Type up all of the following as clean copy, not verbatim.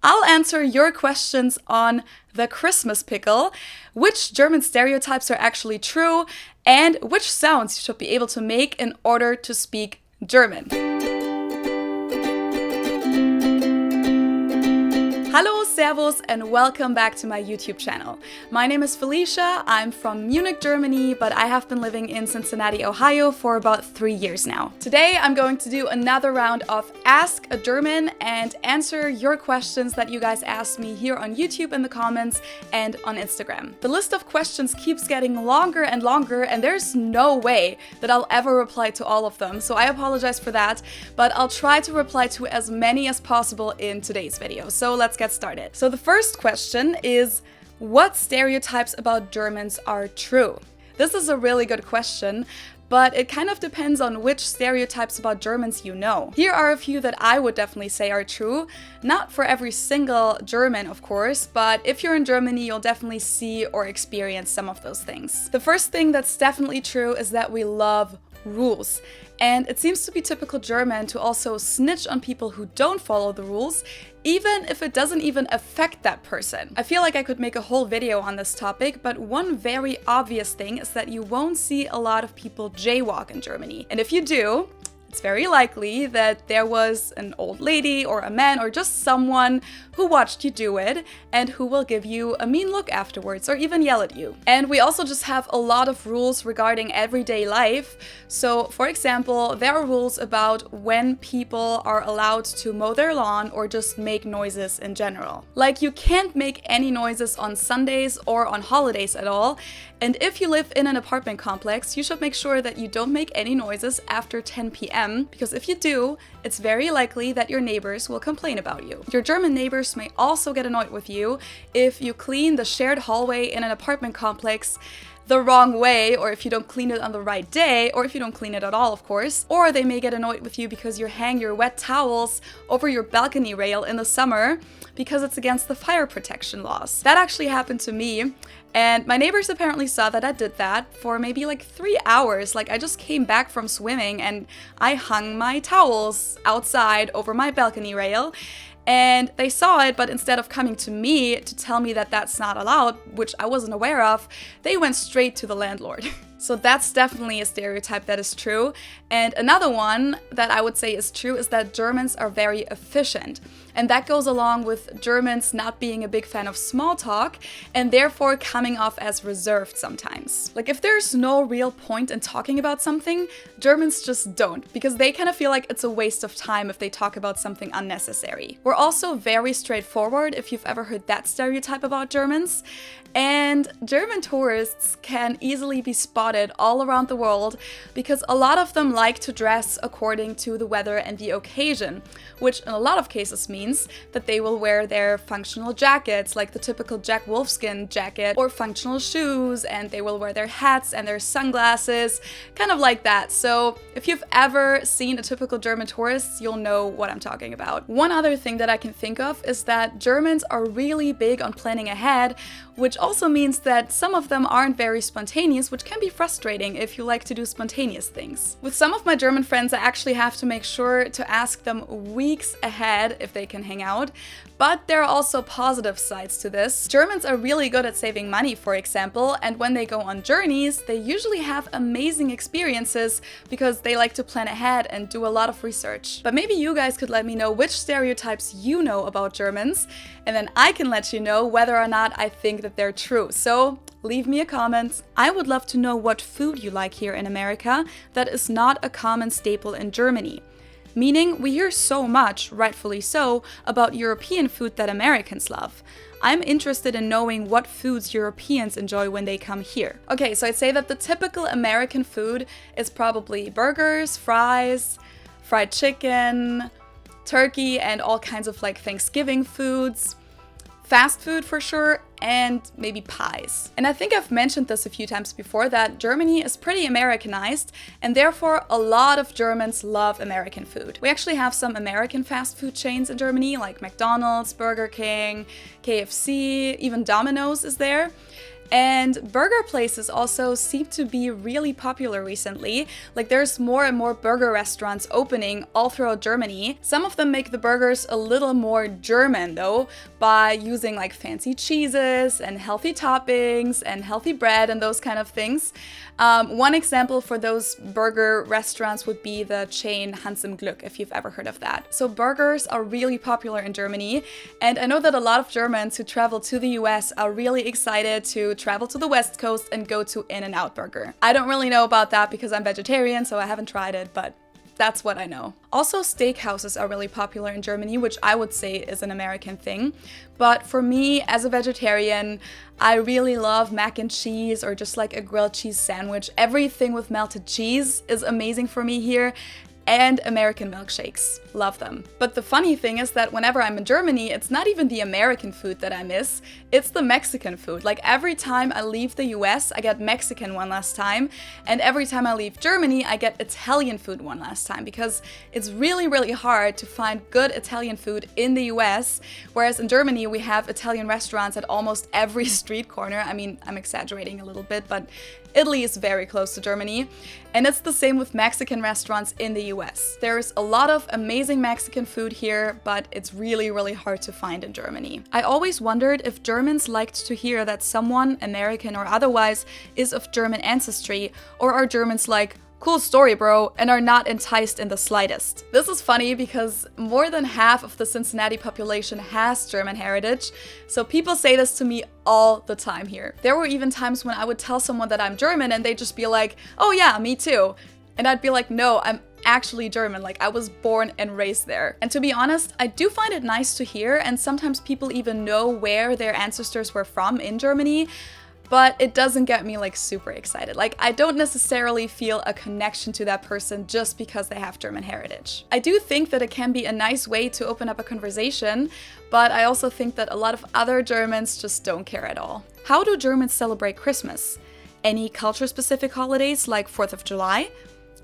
I'll answer your questions on the Christmas pickle, which German stereotypes are actually true, and which sounds you should be able to make in order to speak German. Hallo, Servus, and welcome back to my YouTube channel. My name is Felicia, I'm from Munich, Germany, but I have been living in Cincinnati, Ohio for about 3 years now. Today I'm going to do another round of Ask a German and answer your questions that you guys asked me here on YouTube in the comments and on Instagram. The list of questions keeps getting longer and longer, and there's no way that I'll ever reply to all of them, so I apologize for that, but I'll try to reply to as many as possible in today's video. So let's get started. So the first question is, what stereotypes about Germans are true? This is a really good question, but it kind of depends on which stereotypes about Germans you know. Here are a few that I would definitely say are true. Not for every single German, of course, but if you're in Germany, you'll definitely see or experience some of those things. The first thing that's definitely true is that we love rules. And it seems to be typical German to also snitch on people who don't follow the rules, even if it doesn't even affect that person. I feel like I could make a whole video on this topic, but one very obvious thing is that you won't see a lot of people jaywalk in Germany. And if you do, it's very likely that there was an old lady or a man or just someone who watched you do it and who will give you a mean look afterwards or even yell at you. And we also just have a lot of rules regarding everyday life. So, for example, there are rules about when people are allowed to mow their lawn or just make noises in general. Like, you can't make any noises on Sundays or on holidays at all. And if you live in an apartment complex, you should make sure that you don't make any noises after 10 p.m. because if you do, it's very likely that your neighbors will complain about you. Your German neighbors may also get annoyed with you if you clean the shared hallway in an apartment complex the wrong way, or if you don't clean it on the right day, or if you don't clean it at all, of course. Or they may get annoyed with you because you hang your wet towels over your balcony rail in the summer because it's against the fire protection laws. That actually happened to me. And my neighbors apparently saw that I did that for maybe like 3 hours. Like, I just came back from swimming and I hung my towels outside over my balcony rail. And they saw it, but instead of coming to me to tell me that that's not allowed, which I wasn't aware of, they went straight to the landlord. So that's definitely a stereotype that is true. And another one that I would say is true is that Germans are very efficient. And that goes along with Germans not being a big fan of small talk and therefore coming off as reserved sometimes. Like, if there's no real point in talking about something, Germans just don't, because they kind of feel like it's a waste of time if they talk about something unnecessary. We're also very straightforward, if you've ever heard that stereotype about Germans. And German tourists can easily be spotted all around the world because a lot of them like to dress according to the weather and the occasion, which in a lot of cases means that they will wear their functional jackets, like the typical Jack Wolfskin jacket, or functional shoes, and they will wear their hats and their sunglasses, kind of like that. So if you've ever seen a typical German tourist, you'll know what I'm talking about. One other thing that I can think of is that Germans are really big on planning ahead, which also means that some of them aren't very spontaneous, which can be frustrating if you like to do spontaneous things. With some of my German friends, I actually have to make sure to ask them weeks ahead if they can hang out. But there are also positive sides to this. Germans are really good at saving money, for example, and when they go on journeys, they usually have amazing experiences because they like to plan ahead and do a lot of research. But maybe you guys could let me know which stereotypes you know about Germans, and then I can let you know whether or not I think that they're true. So leave me a comment. I would love to know what food you like here in America that is not a common staple in Germany. Meaning, we hear so much, rightfully so, about European food that Americans love. I'm interested in knowing what foods Europeans enjoy when they come here. Okay, so I'd say that the typical American food is probably burgers, fries, fried chicken, turkey, and all kinds of like Thanksgiving foods. Fast food for sure, and maybe pies. And I think I've mentioned this a few times before, that Germany is pretty Americanized, and therefore a lot of Germans love American food. We actually have some American fast food chains in Germany, like McDonald's, Burger King, KFC, even Domino's is there. And burger places also seem to be really popular recently. Like there's more and more burger restaurants opening all throughout Germany. Some of them make the burgers a little more German though, by using like fancy cheeses and healthy toppings and healthy bread and those kind of things. One example for those burger restaurants would be the chain Hans im Glück, if you've ever heard of that. So burgers are really popular in Germany, and I know that a lot of Germans who travel to the US are really excited to travel to the West Coast and go to In-N-Out Burger. I don't really know about that because I'm vegetarian, so I haven't tried it, but that's what I know. Also, steakhouses are really popular in Germany, which I would say is an American thing. But for me, as a vegetarian, I really love mac and cheese or just like a grilled cheese sandwich. Everything with melted cheese is amazing for me here. And American milkshakes. Love them. But the funny thing is that whenever I'm in Germany, it's not even the American food that I miss, it's the Mexican food. Like every time I leave the US, I get Mexican one last time, and every time I leave Germany, I get Italian food one last time, because it's really, really hard to find good Italian food in the US, whereas in Germany, we have Italian restaurants at almost every street corner. I mean, I'm exaggerating a little bit, but Italy is very close to Germany, and it's the same with Mexican restaurants in the US. There's a lot of amazing Mexican food here, but it's really, really hard to find in Germany. I always wondered if Germans liked to hear that someone, American or otherwise, is of German ancestry, or are Germans like, cool story, bro, and are not enticed in the slightest. This is funny because more than half of the Cincinnati population has German heritage, so people say this to me all the time here. There were even times when I would tell someone that I'm German and they'd just be like, oh yeah, me too. And I'd be like, no, I'm actually German, like I was born and raised there. And to be honest, I do find it nice to hear, and sometimes people even know where their ancestors were from in Germany, but it doesn't get me like super excited. Like I don't necessarily feel a connection to that person just because they have German heritage. I do think that it can be a nice way to open up a conversation, but I also think that a lot of other Germans just don't care at all. How do Germans celebrate Christmas? Any culture-specific holidays like 4th of July?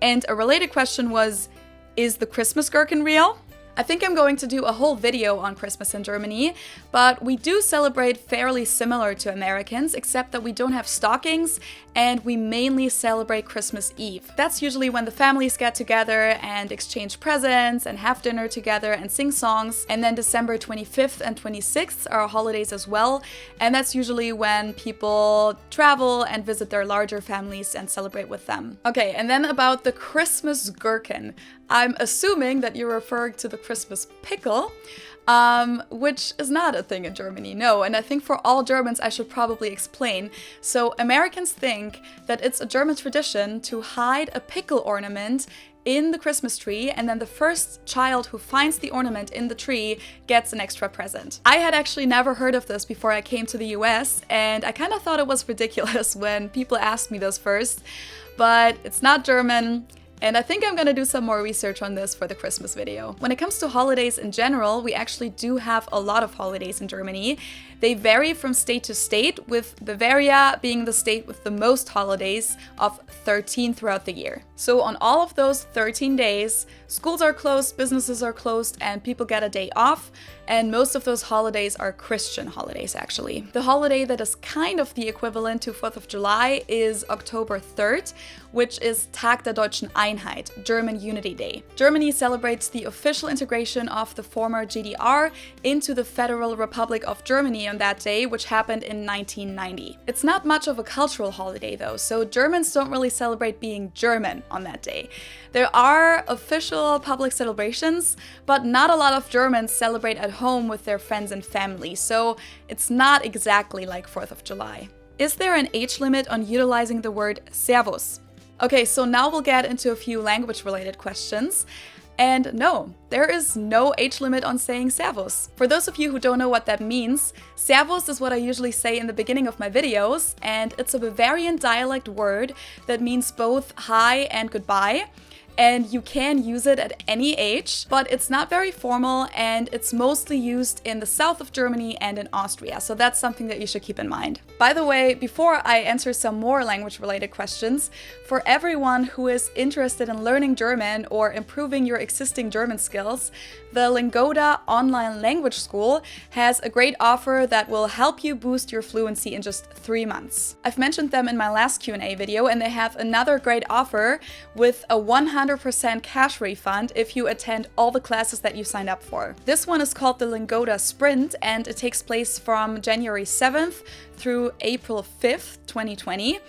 And a related question was, is the Christmas gherkin real? I think I'm going to do a whole video on Christmas in Germany, but we do celebrate fairly similar to Americans, except that we don't have stockings and we mainly celebrate Christmas Eve. That's usually when the families get together and exchange presents and have dinner together and sing songs. And then December 25th and 26th are holidays as well, and that's usually when people travel and visit their larger families and celebrate with them. Okay, and then about the Christmas gherkin. I'm assuming that you're referring to the Christmas pickle, which is not a thing in Germany, no. And I think for all Germans, I should probably explain. So Americans think that it's a German tradition to hide a pickle ornament in the Christmas tree, and then the first child who finds the ornament in the tree gets an extra present. I had actually never heard of this before I came to the US, and I kind of thought it was ridiculous when people asked me this first, but it's not German. And I think I'm gonna do some more research on this for the Christmas video. When it comes to holidays in general, we actually do have a lot of holidays in Germany. They vary from state to state, with Bavaria being the state with the most holidays of 13 throughout the year. So on all of those 13 days, schools are closed, businesses are closed, and people get a day off. And most of those holidays are Christian holidays, actually. The holiday that is kind of the equivalent to 4th of July is October 3rd, which is Tag der Deutschen Einheit, German Unity Day. Germany celebrates the official integration of the former GDR into the Federal Republic of Germany on that day, which happened in 1990. It's not much of a cultural holiday though, so Germans don't really celebrate being German on that day. There are official public celebrations, but not a lot of Germans celebrate at home with their friends and family, so it's not exactly like 4th of July. Is there an age limit on utilizing the word Servus? Okay, so now we'll get into a few language-related questions. And no, there is no age limit on saying Servus. For those of you who don't know what that means, Servus is what I usually say in the beginning of my videos, and it's a Bavarian dialect word that means both hi and goodbye. and you can use it at any age, but it's not very formal and it's mostly used in the south of Germany and in Austria, so that's something that you should keep in mind. By the way, before I answer some more language-related questions, for everyone who is interested in learning German or improving your existing German skills, the DelGaudio online language school has a great offer that will help you boost your fluency in just 3 months. I've mentioned them in my last Q&A video, and they have another great offer with a 100% cash refund if you attend all the classes that you signed up for. This one is called the DelGaudio Sprint, and it takes place from January 7th through April 5th, 2020.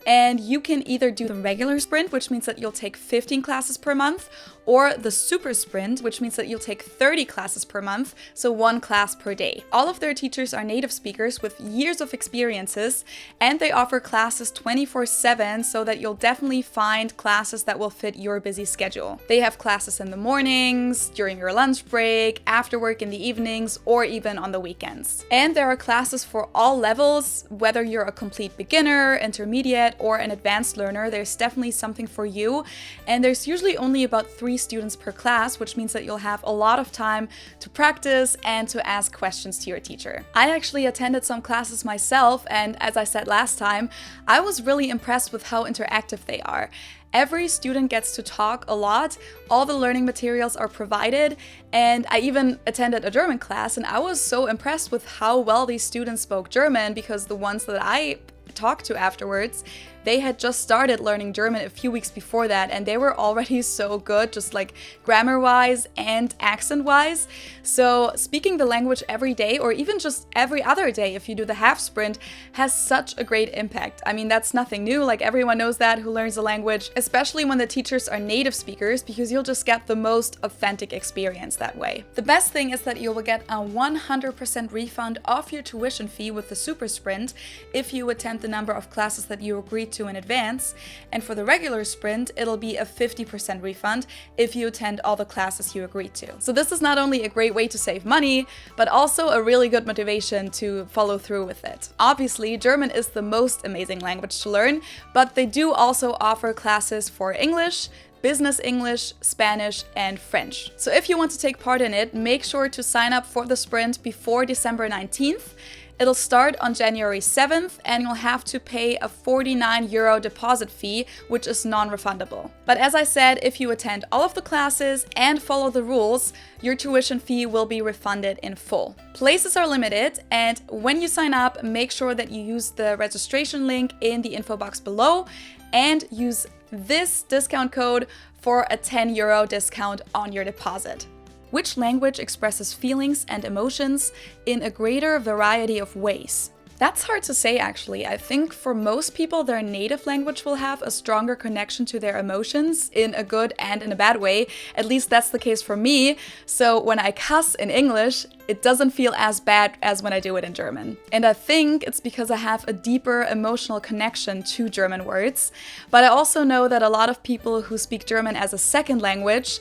And you can either do the regular sprint, which means that you'll take 15 classes per month, or the super sprint, which means that you'll take 30 classes per month, so 1 class per day. All of their teachers are native speakers with years of experiences, and they offer classes 24/7, so that you'll definitely find classes that will fit your busy schedule. They have classes in the mornings, during your lunch break, after work in the evenings, or even on the weekends. And there are classes for all levels, whether you're a complete beginner, intermediate, or an advanced learner. There's definitely something for you, and there's usually only about 3 students per class, which means that you'll have a lot of time to practice and to ask questions to your teacher. I actually attended some classes myself, and as I said last time, I was really impressed with how interactive they are. Every student gets to talk a lot, all the learning materials are provided, and I even attended a German class, and I was so impressed with how well these students spoke German, because the ones that I talked to afterwards, they had just started learning German a few weeks before that, and they were already so good, just like grammar-wise and accent-wise. So speaking the language every day, or even just every other day if you do the half sprint, has such a great impact. I mean, that's nothing new, like everyone knows that who learns a language, especially when the teachers are native speakers, because you'll just get the most authentic experience that way. The best thing is that you will get a 100% refund off your tuition fee with the super sprint if you attend the number of classes that you agreed to in advance, and for the regular sprint it'll be a 50% refund if you attend all the classes you agreed to. So this is not only a great way to save money, but also a really good motivation to follow through with it. Obviously, German is the most amazing language to learn, but they do also offer classes for English, Business English, Spanish, and French. So if you want to take part in it, make sure to sign up for the sprint before December 19th. It'll start on January 7th, and you'll have to pay a €49 deposit fee, which is non-refundable. But as I said, if you attend all of the classes and follow the rules, your tuition fee will be refunded in full. Places are limited, and when you sign up, make sure that you use the registration link in the info box below and use this discount code for a €10 discount on your deposit. Which language expresses feelings and emotions in a greater variety of ways? That's hard to say, actually. I think for most people, their native language will have a stronger connection to their emotions in a good and in a bad way. At least that's the case for me. So when I cuss in English, it doesn't feel as bad as when I do it in German. And I think it's because I have a deeper emotional connection to German words. But I also know that a lot of people who speak German as a second language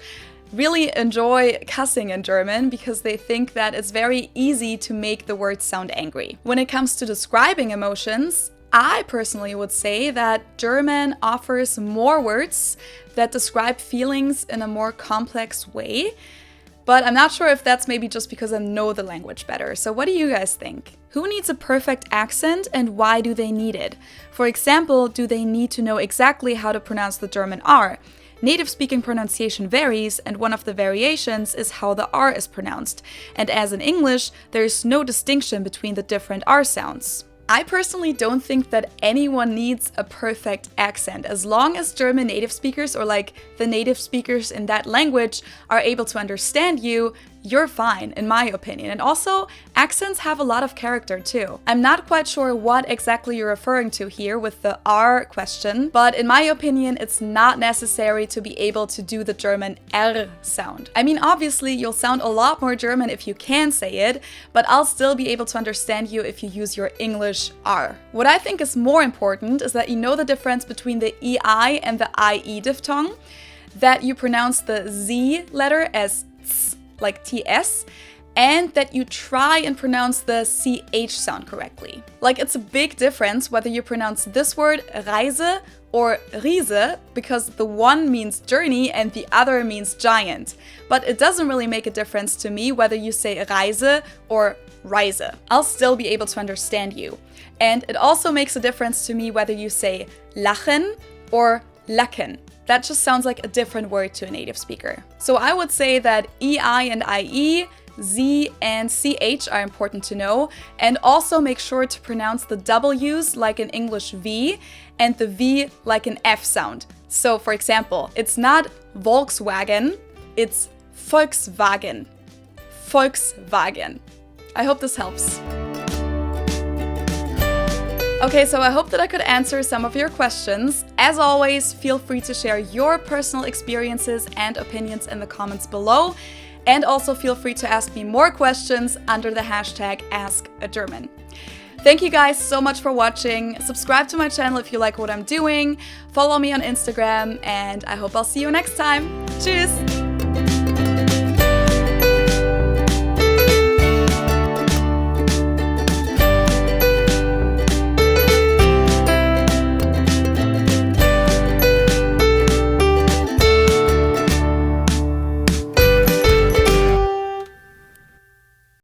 really enjoy cussing in German because they think that it's very easy to make the words sound angry. When it comes to describing emotions, I personally would say that German offers more words that describe feelings in a more complex way. But I'm not sure if that's maybe just because I know the language better. So what do you guys think? Who needs a perfect accent and why do they need it? For example, do they need to know exactly how to pronounce the German R? Native speaking pronunciation varies, and one of the variations is how the R is pronounced. And as in English, there is no distinction between the different R sounds. I personally don't think that anyone needs a perfect accent. As long as German native speakers, or like the native speakers in that language, are able to understand you, you're fine, in my opinion. And also, accents have a lot of character too. I'm not quite sure what exactly you're referring to here with the R question, but in my opinion, it's not necessary to be able to do the German R sound. I mean, obviously, you'll sound a lot more German if you can say it, but I'll still be able to understand you if you use your English R. What I think is more important is that you know the difference between the EI and the IE diphthong, that you pronounce the Z letter as ts, like TS, and that you try and pronounce the CH sound correctly. Like, it's a big difference whether you pronounce this word Reise or Riese, because the one means journey and the other means giant. But it doesn't really make a difference to me whether you say Reise or Reise. I'll still be able to understand you. And it also makes a difference to me whether you say lachen or lachen. That just sounds like a different word to a native speaker. So I would say that EI and IE, Z and CH are important to know, and also make sure to pronounce the W's like in English V and the V like an F sound. So for example, it's not Volkswagen, it's Volkswagen. Volkswagen. I hope this helps. Okay, so I hope that I could answer some of your questions. As always, feel free to share your personal experiences and opinions in the comments below. And also feel free to ask me more questions under the hashtag #AskAGerman. Thank you guys so much for watching. Subscribe to my channel if you like what I'm doing. Follow me on Instagram, and I hope I'll see you next time. Tschüss!